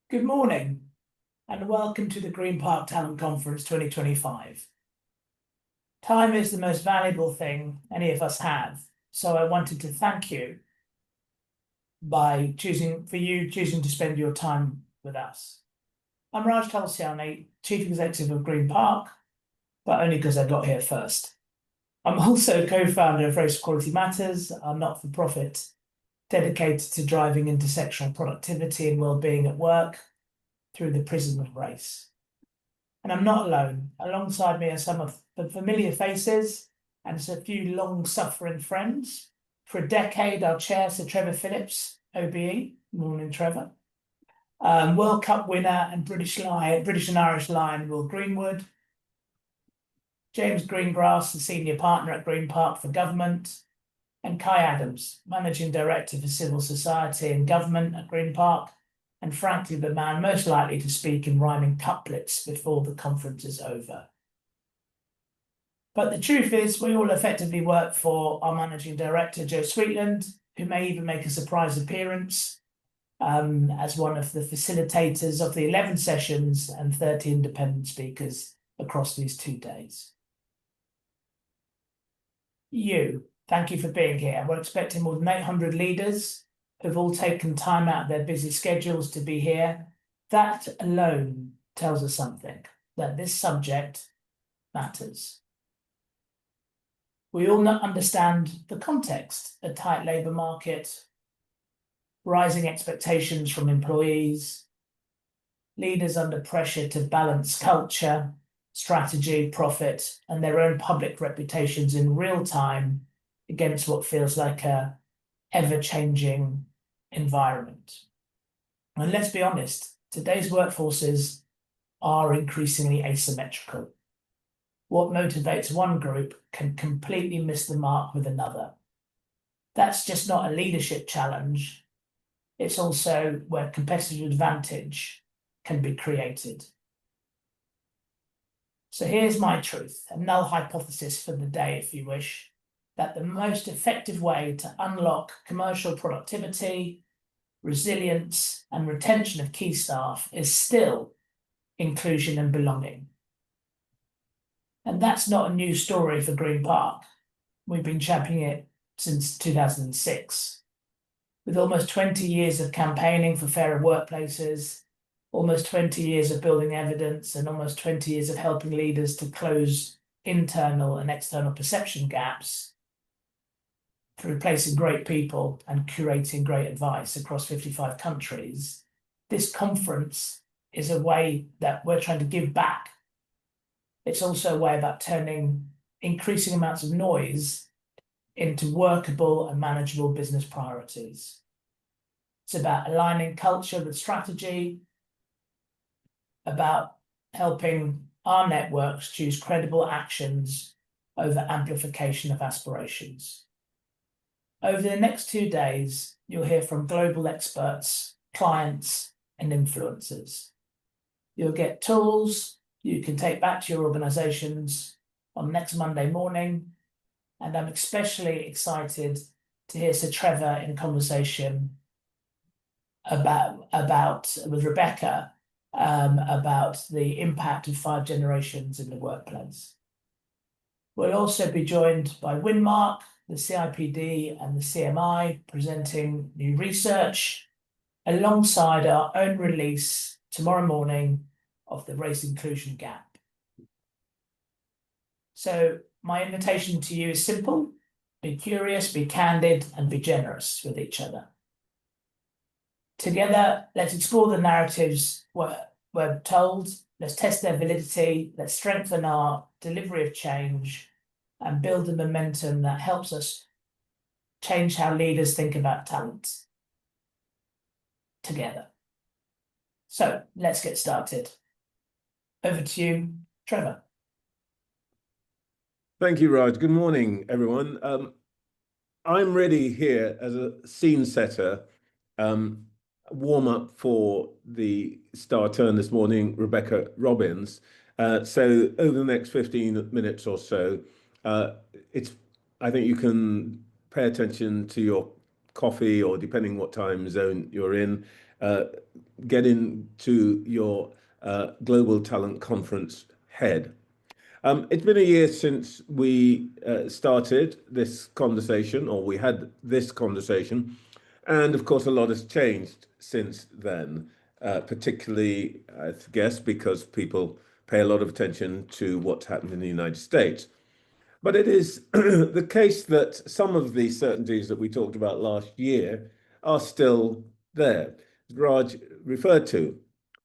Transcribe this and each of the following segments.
Good morning and welcome to the Green Park Talent Conference 2025. Time is the most valuable thing any of us have, so I wanted to thank you by choosing to spend your time with us. I'm Raj Tulsiani, Chief Executive of Green Park, but only because I got here first. I'm also co-founder of Race Equality Matters, a not-for-profit dedicated to driving intersectional productivity and well-being at work through the prism of race. And I'm not alone. Alongside me are some of the familiar faces and a few long-suffering friends. For a decade, our chair, Sir Trevor Phillips, OBE, morning Trevor. World Cup winner and British and Irish Lion, Will Greenwood. James Greengrass, the Senior Partner at Green Park for Government. And Kai Adams, Managing Director for Civil Society and Government at Green Park. And frankly, the man most likely to speak in rhyming couplets before the conference is over. But the truth is, we all effectively work for our Managing Director, Joe Sweetland, who may even make a surprise appearance as one of the facilitators of the 11 sessions and 30 independent speakers across these 2 days. Thank you for being here. We're expecting more than 800 leaders who've all taken time out of their busy schedules to be here. That alone tells us something, that this subject matters. We all understand the context, a tight labour market, rising expectations from employees, leaders under pressure to balance culture, strategy, profit, and their own public reputations in real time against what feels like a ever-changing environment. And let's be honest, today's workforces are increasingly asymmetrical. What motivates one group can completely miss the mark with another. That's just not a leadership challenge. It's also where competitive advantage can be created. So here's my truth, a null hypothesis for the day, if you wish, that the most effective way to unlock commercial productivity, resilience, and retention of key staff is still inclusion and belonging. And that's not a new story for Green Park. We've been championing it since 2006. With almost 20 years of campaigning for fairer workplaces, almost 20 years of building evidence, and almost 20 years of helping leaders to close internal and external perception gaps, through placing great people and curating great advice across 55 countries, this conference is a way that we're trying to give back. It's also a way about turning increasing amounts of noise into workable and manageable business priorities. It's about aligning culture with strategy, about helping our networks choose credible actions over amplification of aspirations. Over the next 2 days, you'll hear from global experts, clients, and influencers. You'll get tools you can take back to your organizations on next Monday morning, and I'm especially excited to hear Sir Trevor in conversation with Rebecca about the impact of 5 generations in the workplace. We'll also be joined by Winmark, the CIPD and the CMI presenting new research alongside our own release tomorrow morning of the Race Inclusion Gap. So my invitation to you is simple: be curious, be candid, and be generous with each other. Together, let's explore the narratives we're told, let's test their validity, let's strengthen our delivery of change, and build the momentum that helps us change how leaders think about talent together. So let's get started. Over to you, Trevor. Thank you, Raj. Good morning, everyone. I'm really here as a scene setter, warm up for the star turn this morning, Rebecca Robbins. So over the next 15 minutes or so, I think you can pay attention to your coffee, or depending what time zone you're in, get into your Global Talent Conference head. It's been a year since we started this conversation, or we had this conversation, and of course, a lot has changed since then, particularly, I guess, because people pay a lot of attention to what's happened in the United States. But it is the case that some of the certainties that we talked about last year are still there. Raj referred to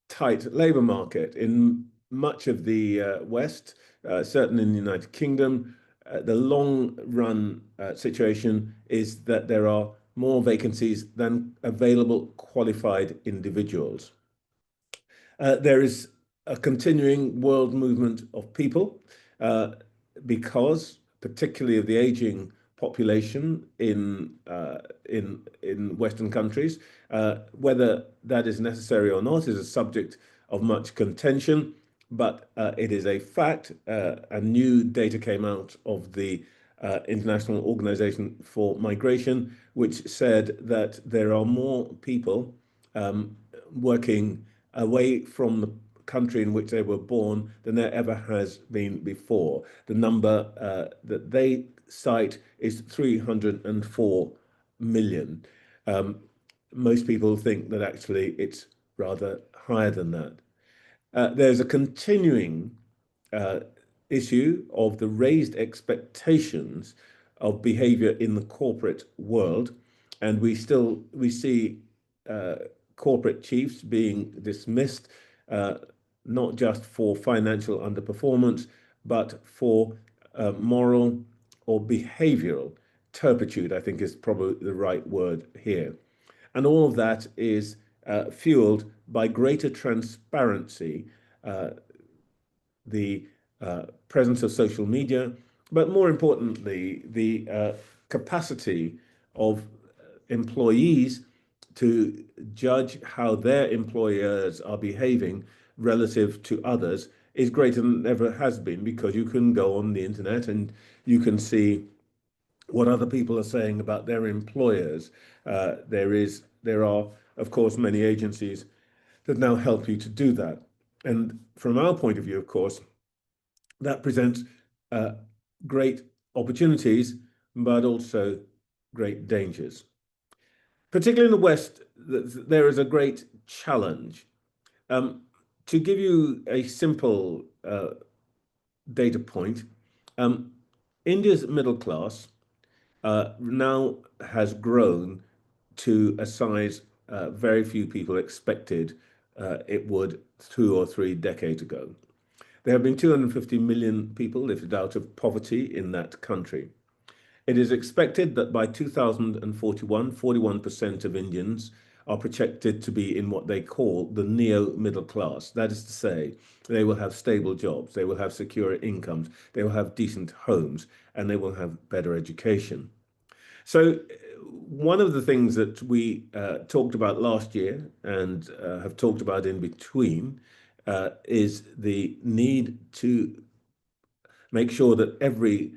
tight labor market in much of the West, certainly in the United Kingdom. The long run situation is that there are more vacancies than available qualified individuals. There is a continuing world movement of people because, particularly of the aging population in Western countries, whether that is necessary or not is a subject of much contention. But it is a fact. A new data came out of the International Organization for Migration, which said that there are more people working away from the country in which they were born than there ever has been before. The number that they cite is 304 million. Most people think that actually it's rather higher than that. There's a continuing issue of the raised expectations of behavior in the corporate world, and we see corporate chiefs being dismissed, not just for financial underperformance, but for moral or behavioral turpitude, I think is probably the right word here. And all of that is fueled by greater transparency, the presence of social media, but more importantly, the capacity of employees to judge how their employers are behaving relative to others is greater than ever has been, because you can go on the internet and you can see what other people are saying about their employers. There are, of course, many agencies that now help you to do that. And from our point of view, of course, that presents great opportunities, but also great dangers. Particularly in the West, there is a great challenge. To give you a simple data point, India's middle class now has grown to a size very few people expected it would 2 or 3 decades ago. There have been 250 million people lifted out of poverty in that country. It is expected that by 2041, 41% of Indians are projected to be in what they call the neo-middle class. That is to say, they will have stable jobs, they will have secure incomes, they will have decent homes, and they will have better education. So one of the things that we talked about last year and have talked about in between is the need to make sure that every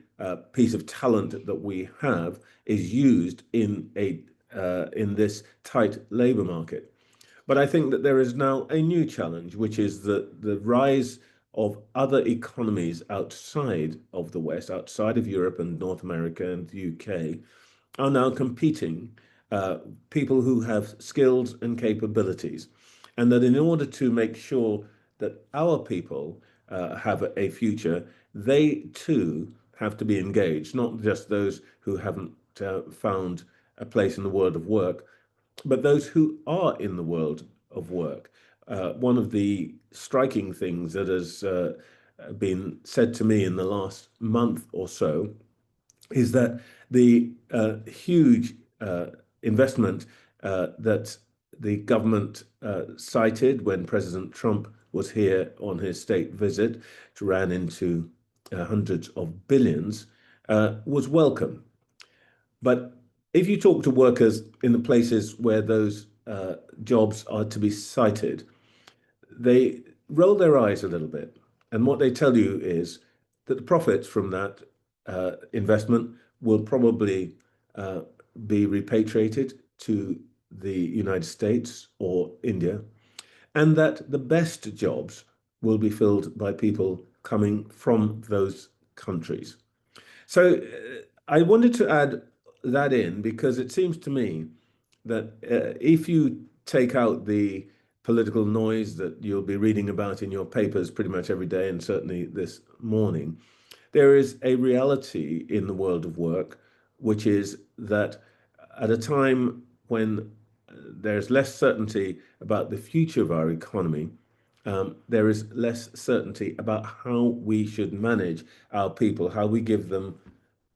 piece of talent that we have is used in this tight labor market. But I think that there is now a new challenge, which is the rise of other economies outside of the West, outside of Europe and North America and the UK, are now competing people who have skills and capabilities. And that in order to make sure that our people have a future, they too have to be engaged, not just those who haven't found a place in the world of work, but those who are in the world of work. One of the striking things that has been said to me in the last month or so is that the huge investment that the government cited when President Trump was here on his state visit, which ran into hundreds of billions, was welcome. But if you talk to workers in the places where those jobs are to be cited, they roll their eyes a little bit. And what they tell you is that the profits from that investment will probably be repatriated to the United States or India, and that the best jobs will be filled by people coming from those countries. So I wanted to add that in because it seems to me that if you take out the political noise that you'll be reading about in your papers pretty much every day, and certainly this morning, there is a reality in the world of work, which is that at a time when there's less certainty about the future of our economy, there is less certainty about how we should manage our people, how we give them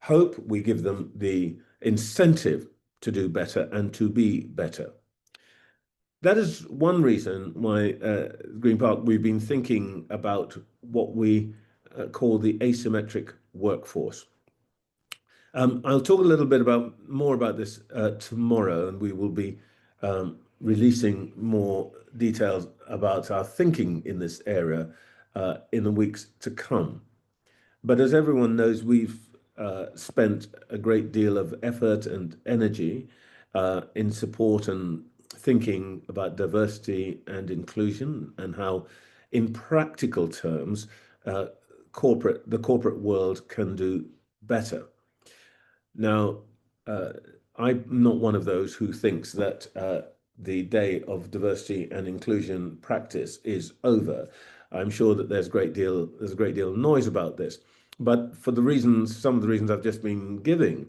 hope, we give them the incentive to do better and to be better. That is one reason why Green Park, we've been thinking about what we call the asymmetric workforce. I'll talk a little bit more about this tomorrow, and we will be releasing more details about our thinking in this area in the weeks to come. But as everyone knows, we've spent a great deal of effort and energy in support and thinking about diversity and inclusion and how, in practical terms, the corporate world can do better. Now, I'm not one of those who thinks that the day of diversity and inclusion practice is over. I'm sure that there's a great deal of noise about this, but for some of the reasons I've just been giving,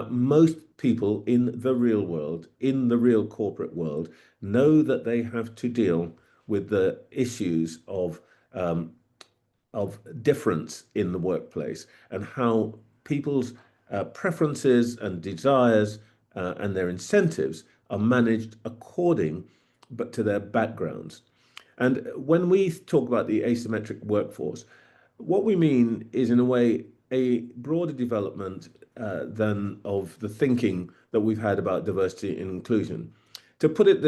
most people in the real world, in the real corporate world, know that they have to deal with the issues of difference in the workplace and how people's preferences and desires and their incentives are managed according but to their backgrounds. And when we talk about the asymmetric workforce, what we mean is, in a way, a broader development than of the thinking that we've had about diversity and inclusion. To put it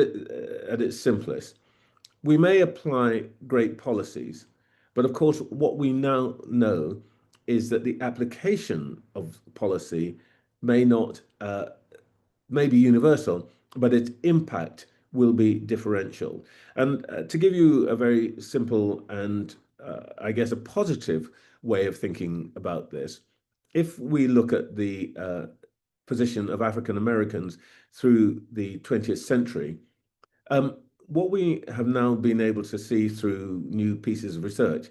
at its simplest, we may apply great policies, but of course, what we now know is that the application of policy may not may be universal, but its impact will be differential. And to give you a very simple and I guess a positive way of thinking about this, if we look at the position of African Americans through the 20th century, what we have now been able to see through new pieces of research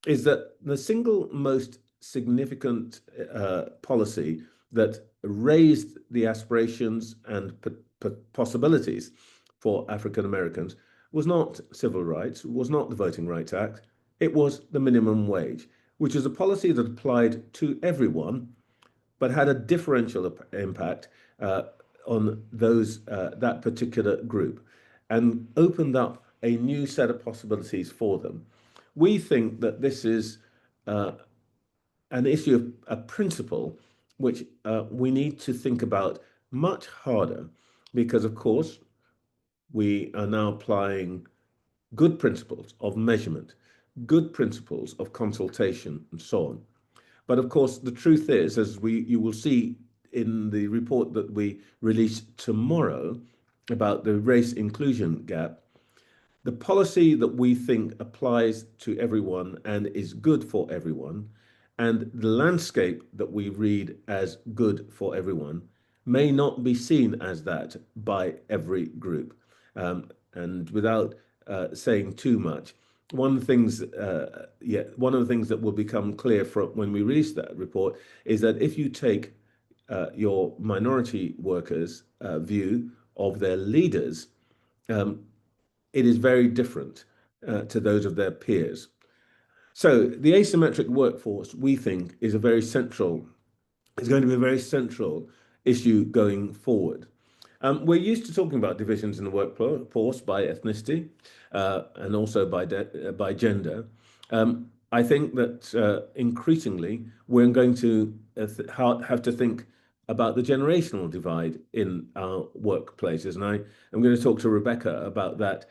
is that the single most significant policy that raised the aspirations and possibilities for African Americans was not civil rights, was not the Voting Rights Act, it was the minimum wage, which is a policy that applied to everyone, but had a differential impact on that particular group and opened up a new set of possibilities for them. We think that this is an issue of a principle which we need to think about much harder because, of course, we are now applying good principles of measurement, good principles of consultation, and so on. But of course, the truth is, as you will see in the report that we release tomorrow about the race inclusion gap, the policy that we think applies to everyone and is good for everyone, and the landscape that we read as good for everyone, may not be seen as that by every group. And without saying too much, one of the things that will become clear from when we release that report is that if you take your minority workers' view of their leaders, it is very different to those of their peers. So the asymmetric workforce, we think, is going to be a very central issue going forward. We're used to talking about divisions in the workforce by ethnicity and also by gender. I think that increasingly we're going to have to think about the generational divide in our workplaces. And I am going to talk to Rebecca about that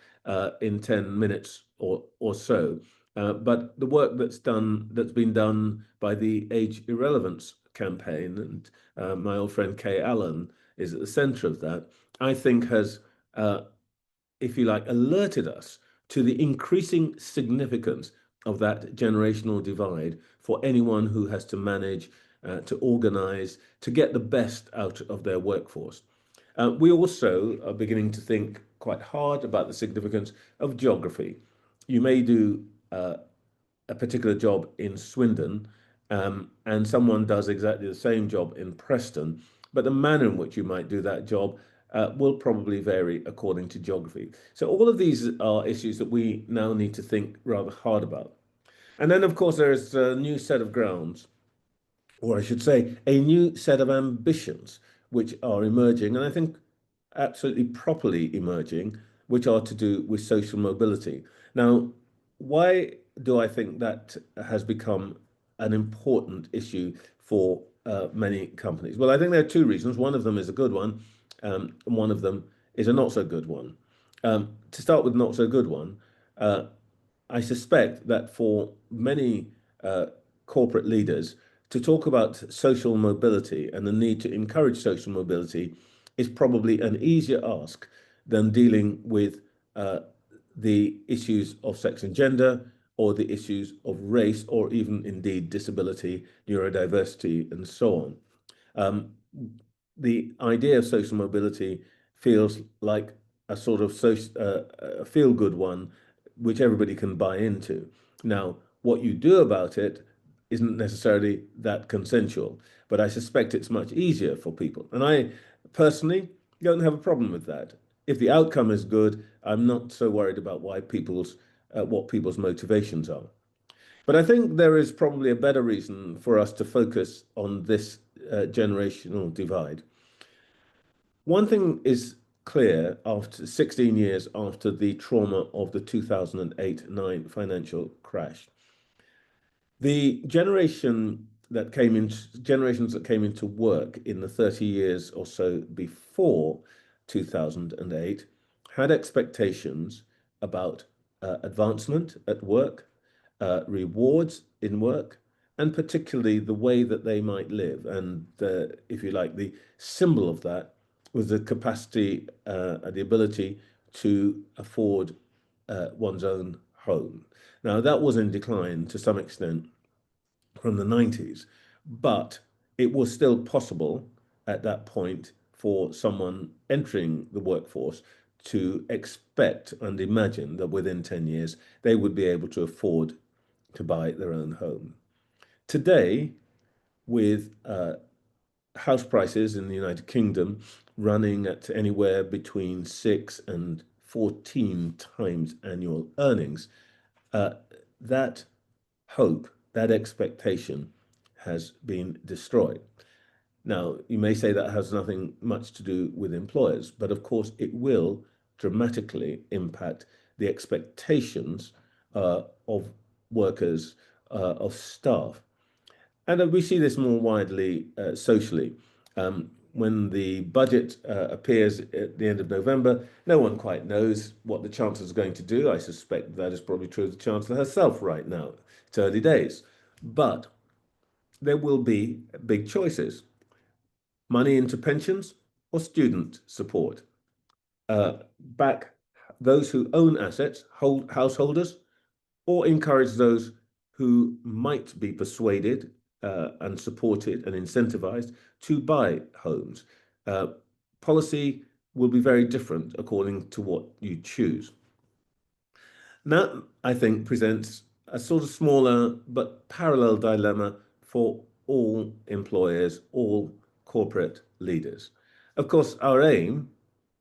in 10 minutes or so. But the work that's been done by the Age Irrelevance campaign and my old friend Kay Allen is at the center of that, I think has, if you like, alerted us to the increasing significance of that generational divide for anyone who has to manage, to organize, to get the best out of their workforce. We also are beginning to think quite hard about the significance of geography. You may do a particular job in Swindon, and someone does exactly the same job in Preston, but the manner in which you might do that job will probably vary according to geography. So all of these are issues that we now need to think rather hard about. And then, of course, there's a new set of grounds, or I should say, a new set of ambitions which are emerging, and I think absolutely properly emerging, which are to do with social mobility. Now, why do I think that has become an important issue for many companies? Well, I think there are two reasons. One of them is a good one, and one of them is a not so good one. To start with, not so good one, I suspect that for many corporate leaders, to talk about social mobility and the need to encourage social mobility is probably an easier ask than dealing with the issues of sex and gender, or the issues of race, or even indeed disability, neurodiversity, and so on. The idea of social mobility feels like a sort of a feel-good one, which everybody can buy into. Now, what you do about it isn't necessarily that consensual, but I suspect it's much easier for people. And I personally don't have a problem with that. If the outcome is good, I'm not so worried about what people's motivations are. But I think there is probably a better reason for us to focus on this generational divide. One thing is clear after 16 years after the trauma of the 2008-9 financial crash. The generations that came into work in the 30 years or so before 2008 had expectations about advancement at work, rewards in work, and particularly the way that they might live. And if you like, the symbol of that was the capacity and the ability to afford one's own home. Now, that was in decline to some extent from the 90s, but it was still possible at that point for someone entering the workforce to expect and imagine that within 10 years they would be able to afford to buy their own home. Today, with house prices in the United Kingdom running at anywhere between 6 and 14 times annual earnings, that hope, that expectation has been destroyed. Now, you may say that has nothing much to do with employers, but of course it will dramatically impact the expectations of workers, of staff. And we see this more widely socially. When the budget appears at the end of November, no one quite knows what the Chancellor is going to do. I suspect that is probably true of the Chancellor herself right now. It's early days. But there will be big choices. Money into pensions or student support. Back those who own assets, householders, or encourage those who might be persuaded and supported and incentivized to buy homes. Policy will be very different according to what you choose. That, I think, presents a sort of smaller but parallel dilemma for all employers, all corporate leaders. Of course, our aim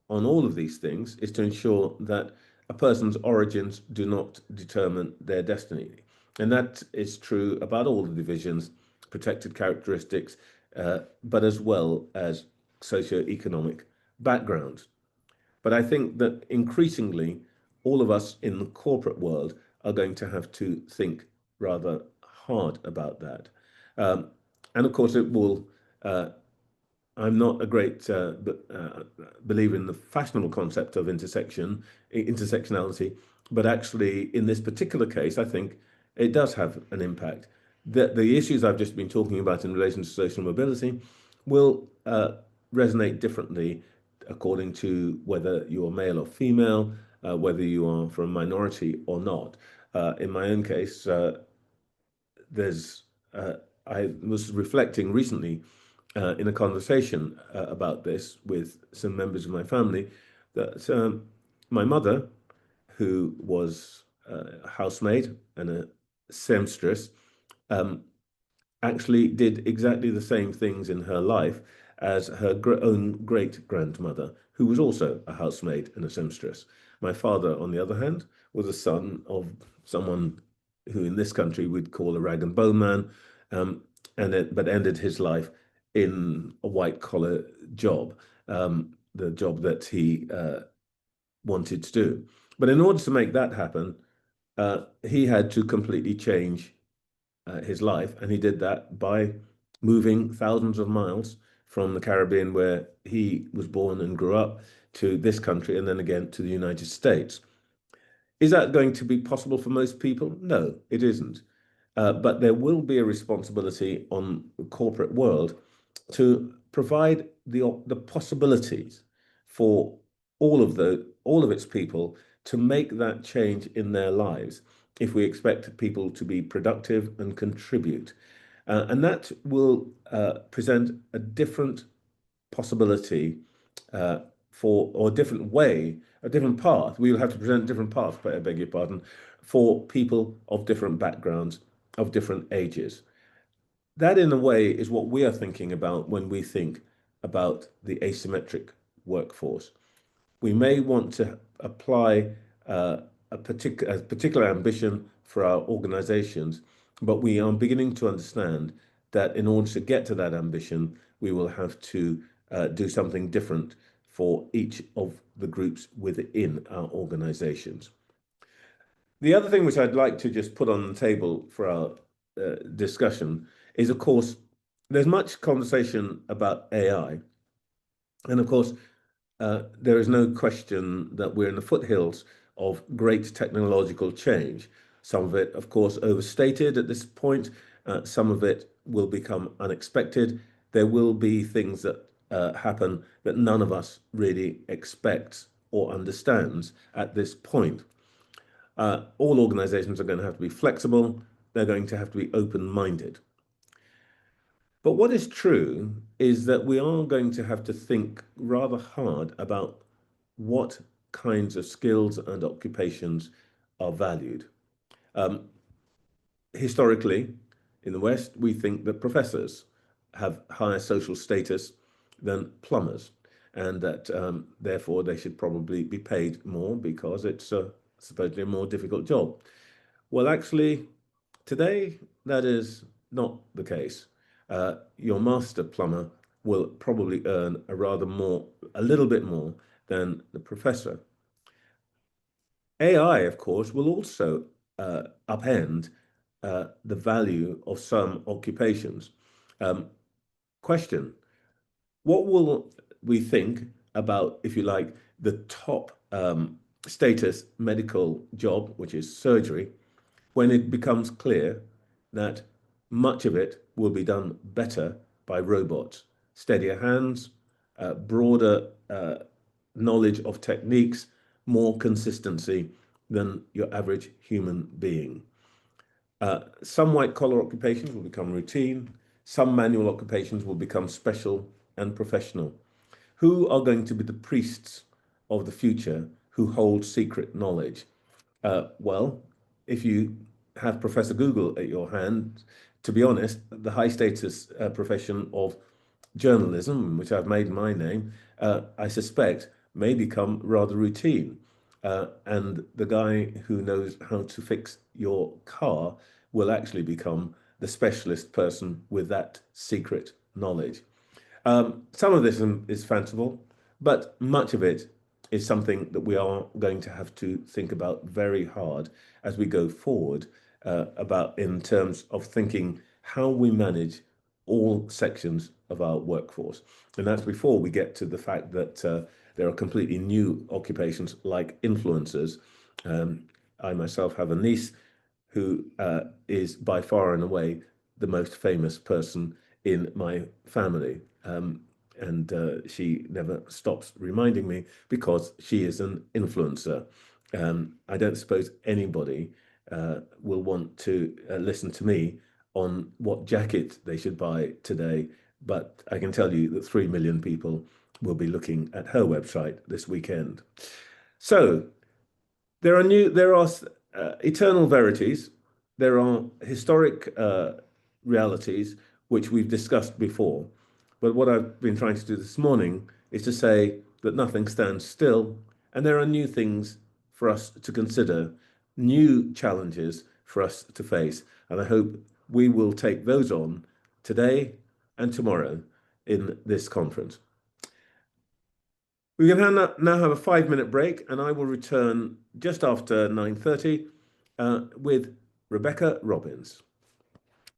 on all of these things is to ensure that a person's origins do not determine their destiny. And that is true about all the divisions, protected characteristics, but as well as socioeconomic backgrounds. But I think that increasingly, all of us in the corporate world are going to have to think rather hard about that. And of course, it will. I'm not a great believer in the fashionable concept of intersectionality, but actually, in this particular case, I think it does have an impact. The issues I've just been talking about in relation to social mobility will resonate differently according to whether you are male or female, whether you are from a minority or not. In my own case, there's I was reflecting recently in a conversation about this with some members of my family that my mother, who was a housemaid and a seamstress, um, actually did exactly the same things in her life as her own great grandmother, who was also a housemaid and a seamstress. My father, on the other hand, was a son of someone who in this country we'd call a rag and bone man, but ended his life in a white collar job, the job that he wanted to do. But in order to make that happen, he had to completely change his life, and he did that by moving thousands of miles from the Caribbean, where he was born and grew up, to this country, and then again to the United States. Is that going to be possible for most people? No, it isn't. But there will be a responsibility on the corporate world to provide the possibilities for all of its people to make that change in their lives if we expect people to be productive and contribute. And that will present a different possibility or a different way, a different path. We will have to present a different path, I beg your pardon, for people of different backgrounds, of different ages. That, in a way, is what we are thinking about when we think about the asymmetric workforce. We may want to apply a particular ambition for our organizations, but we are beginning to understand that in order to get to that ambition, we will have to do something different for each of the groups within our organizations. The other thing which I'd like to just put on the table for our discussion is, of course, there's much conversation about AI. And of course, there is no question that we're in the foothills of great technological change. Some of it, of course, overstated at this point. Some of it will become unexpected. There will be things that happen that none of us really expects or understands at this point. All organizations are going to have to be flexible. They're going to have to be open-minded. But what is true is that we are going to have to think rather hard about what kinds of skills and occupations are valued. Historically, in the West, we think that professors have higher social status than plumbers, and that therefore they should probably be paid more because it's supposedly a more difficult job. Well, actually, today that is not the case. Your master plumber will probably earn a little bit more than the professor. AI, of course, will also upend the value of some occupations. Question: what will we think about, if you like, the top status medical job, which is surgery, when it becomes clear that much of it will be done better by robots? Steadier hands, broader knowledge of techniques, more consistency than your average human being. Some white-collar occupations will become routine. Some manual occupations will become special and professional. Who are going to be the priests of the future who hold secret knowledge? Well, if you have Professor Google at your hand, to be honest, the high status profession of journalism, which I've made my name, I suspect may become rather routine. And the guy who knows how to fix your car will actually become the specialist person with that secret knowledge. Some of this is fanciful, but much of it is something that we are going to have to think about very hard as we go forward about in terms of thinking how we manage all sections of our workforce. And that's before we get to the fact that there are completely new occupations like influencers. I myself have a niece who is by far and away the most famous person in my family. and she never stops reminding me because she is an influencer. I don't suppose anybody will want to listen to me on what jacket they should buy today, but I can tell you that 3 million people will be looking at her website this weekend. So there are eternal verities, there are historic realities which we've discussed before. But what I've been trying to do this morning is to say that nothing stands still, and there are new things for us to consider, new challenges for us to face. And I hope we will take those on today and tomorrow in this conference. We can now have a 5-minute break, and I will return just after 9:30 with Rebecca Robbins.